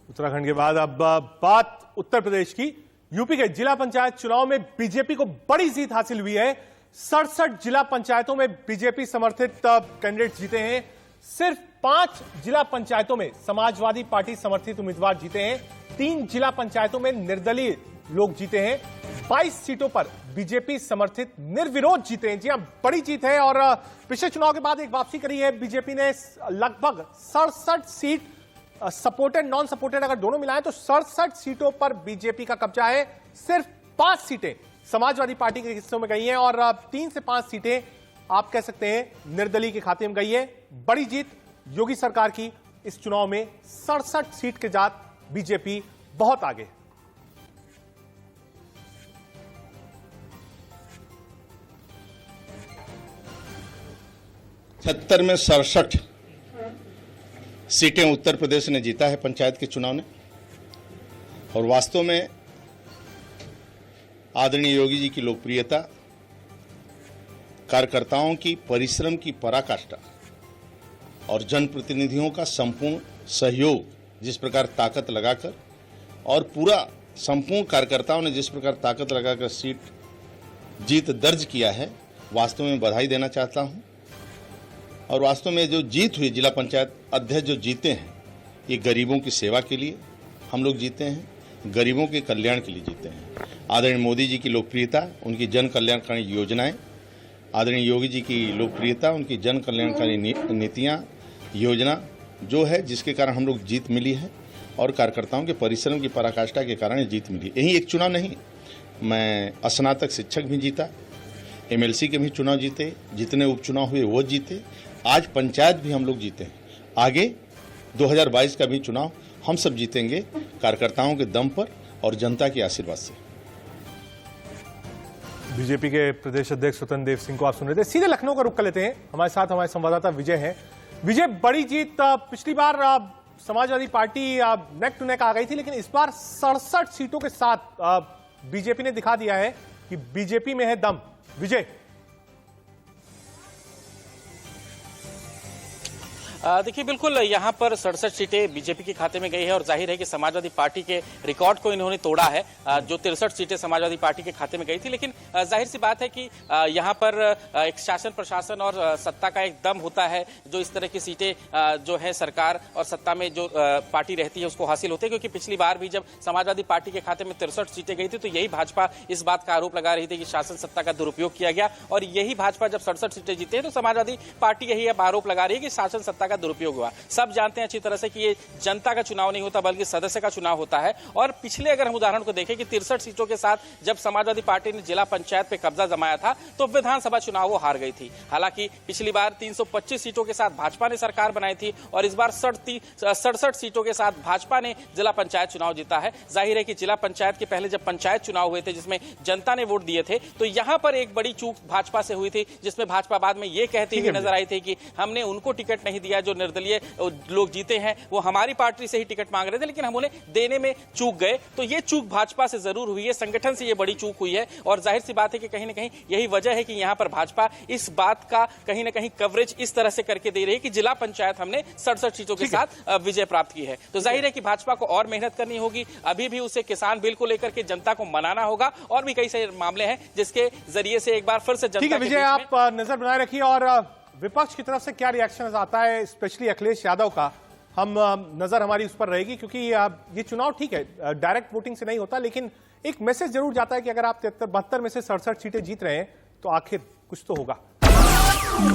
उत्तराखंड के बाद अब बात उत्तर प्रदेश की। यूपी के जिला पंचायत चुनाव में बीजेपी को बड़ी जीत हासिल हुई है। 67 जिला पंचायतों में बीजेपी समर्थित कैंडिडेट जीते हैं। सिर्फ 5 जिला पंचायतों में समाजवादी पार्टी समर्थित उम्मीदवार जीते हैं। 3 जिला पंचायतों में निर्दलीय लोग जीते हैं। 22 सीटों पर बीजेपी समर्थित निर्विरोध जीते हैं। जी हां, बड़ी जीत है। और पिछले चुनाव के बाद एक वापसी करी है बीजेपी ने। लगभग 67 सीट सपोर्टेड नॉन सपोर्टेड अगर दोनों मिलाएं तो 67 सीटों पर बीजेपी का कब्जा है। सिर्फ 5 सीटें समाजवादी पार्टी के हिस्सों में गई हैं और 3 से 5 सीटें आप कह सकते हैं निर्दलीय के खाते में गई है। बड़ी जीत योगी सरकार की इस चुनाव में। 67 सीट के साथ बीजेपी बहुत आगे। सत्तर में 67 सीटें उत्तर प्रदेश ने जीता है पंचायत के चुनाव ने। और वास्तव में आदरणीय योगी जी की लोकप्रियता, कार्यकर्ताओं की परिश्रम की पराकाष्ठा और जनप्रतिनिधियों का संपूर्ण सहयोग, जिस प्रकार ताकत लगाकर और पूरा संपूर्ण कार्यकर्ताओं ने जिस प्रकार ताकत लगाकर जीत दर्ज किया है, वास्तव में बधाई देना चाहता हूं। और वास्तव में जो जीत हुई, जिला पंचायत अध्यक्ष जो जीते हैं, ये गरीबों की सेवा के लिए हम लोग जीते हैं, गरीबों के कल्याण के लिए जीते हैं। आदरणीय मोदी जी की लोकप्रियता, उनकी जन कल्याणकारी योजनाएं, आदरणीय योगी जी की लोकप्रियता, उनकी जन कल्याणकारी नीतियां, योजना जो है, जिसके कारण हम लोग जीत मिली है। और कार्यकर्ताओं के परिश्रम की पराकाष्ठा के कारण जीत मिली। यही एक चुनाव नहीं, मैं स्नातक शिक्षक भी जीता, एमएलसी के भी चुनाव जीते, जितने उपचुनाव हुए वो जीते, आज पंचायत भी हम लोग जीते हैं। आगे 2022 का भी चुनाव हम सब जीतेंगे, कार्यकर्ताओं के दम पर और जनता के आशीर्वाद से। बीजेपी के प्रदेश अध्यक्ष स्वतंत्र देव सिंह को आप सुन रहे थे। सीधे लखनऊ का रुख कर लेते हैं। हमारे साथ हमारे संवाददाता विजय हैं। विजय, बड़ी जीत। पिछली बार Samajwadi Party neck to neck आ गई थी, लेकिन इस बार 67 सीटों के साथ बीजेपी ने दिखा दिया है कि बीजेपी में है दम। विजय, देखिए, बिल्कुल यहाँ पर 67 सीटें बीजेपी के खाते में गई है और जाहिर है कि समाजवादी पार्टी के रिकॉर्ड को इन्होंने तोड़ा है। जो 63 सीटें समाजवादी पार्टी के खाते में गई थी, लेकिन जाहिर सी बात है कि यहाँ पर एक शासन प्रशासन और सत्ता का एक दम होता है। जो इस तरह की सीटें जो है सरकार और सत्ता में जो पार्टी रहती है उसको हासिल होते हैं। क्योंकि पिछली बार भी जब समाजवादी पार्टी के खाते में 63 सीटें गई थी तो यही भाजपा इस बात का आरोप लगा रही थी कि शासन सत्ता का दुरुपयोग किया गया। और यही भाजपा जब 67 सीटें जीते हैं तो समाजवादी पार्टी यही अब आरोप लगा रही है कि शासन सत्ता का दुरुपयोग हुआ। सब जानते हैं अच्छी तरह से कि ये जनता का चुनाव नहीं होता बल्कि सदस्य का चुनाव होता है। और पिछले अगर हम उदाहरण को देखें कि 63 सीटों के साथ जब समाजवादी पार्टी ने जिला पंचायत पे कब्जा जमाया था तो विधानसभा चुनाव वो हार गई थी। हालांकि पिछली बार 325 सीटों के साथ भाजपा ने सरकार बनाई थी और इस बार 67 सीटों के साथ भाजपा ने जिला पंचायत चुनाव जीता है। जाहिर है कि जिला पंचायत के पहले जब पंचायत चुनाव हुए थे जिसमें जनता ने वोट दिए थे तो यहां पर एक बड़ी चूक भाजपा से हुई थी, जिसमें भाजपा बाद में ये कहती हुई नजर आई थी कि हमने उनको टिकट नहीं दिया, जो निर्दलीय लोग जीते हैं वो हमारी पार्टी से ही टिकट मांग रहे थे, लेकिन हम उन्हें देने में चूक गए। तो ये चूक भाजपा से जरूर हुई है, संगठन से ये बड़ी चूक हुई है। और जाहिर सी बात है कि कहीं ना कहीं यही वजह है कि यहां पर भाजपा इस बात का कहीं ना कहीं कवरेज इस तरह से करके दे रही है कि जिला पंचायत हमने 67 सीटों के साथ विजय प्राप्त की है। तो जाहिर है कि भाजपा को और मेहनत करनी होगी। अभी भी उसे किसान बिल को लेकर के जनता को मनाना होगा और भी कई सारे मामले हैं जिसके जरिए से एक बार फिर से जनता। विजय, आप नजर बनाए रखिए। और विपक्ष की तरफ से क्या रिएक्शन आता है, स्पेशली अखिलेश यादव का, हम नजर हमारी उस पर रहेगी। क्योंकि ये चुनाव ठीक है डायरेक्ट वोटिंग से नहीं होता, लेकिन एक मैसेज जरूर जाता है कि अगर आप 72 में से 67 सीटें जीत रहे हैं तो आखिर कुछ तो होगा।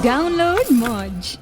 डाउनलोड मौज।